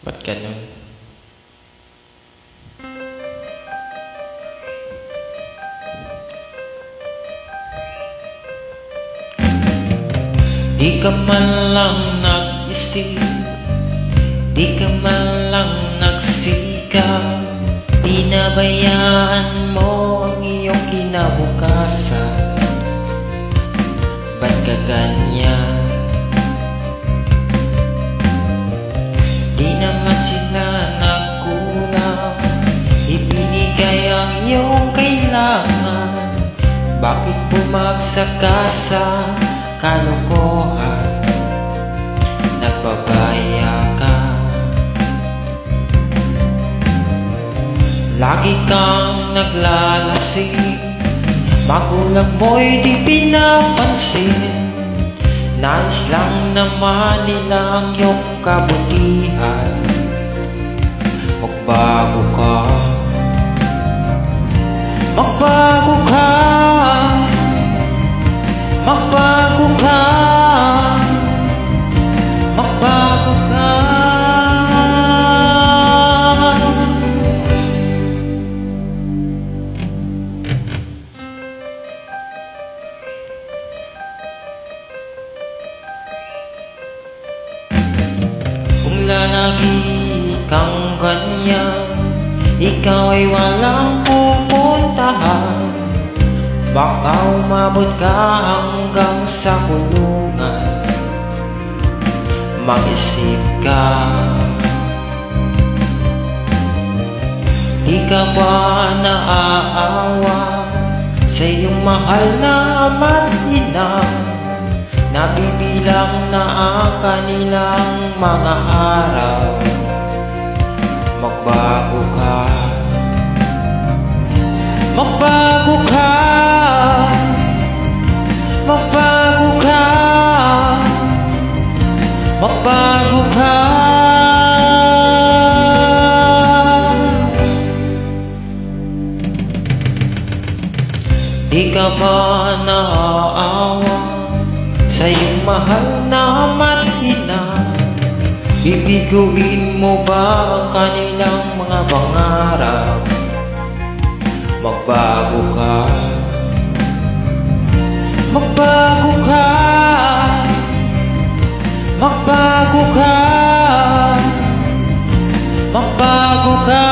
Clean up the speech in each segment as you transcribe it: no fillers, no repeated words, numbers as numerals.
Ba't ganun? Di ka man lang nag-isip, di ka man lang nagsikap, pinabayaan mo ang iyong kinabukasan. Ba't ka ganyan? Di naman sila nagkulang, ibinigay ang iyong kailangan. Bakit bumagsak ka sa kalokohan? Nagbabaya ka, lagi kang naglalasing, magulang mo'y di pinapansin. Nais lang naman nila ang iyong kabutihan. Magbago ka, magbago ka, magbago ka, magbago ka. Kung lalagi kang ganyan, ikaw ay walang pupuntahan. Baka umabot ka hanggang sa kulungan. Mag-isip ka, di ka ba naaawa sa iyong mahal na ama't ina? Nabibilang na ang kanilang mga araw. Magbago ka, magbago ka, magbago ka, magbago ka. Di ka ba naaawa sa iyong mahal na mahina? Bibiguin mo ba ang kanilang mga pangarap? Magbago ka, magbago ka, magbago ka, magbago ka.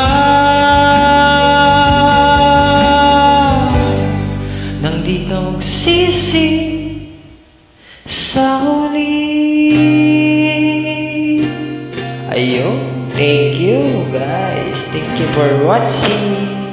Nang di ka magsisi sa huli. Ayun, thank you guys, thank you for watching.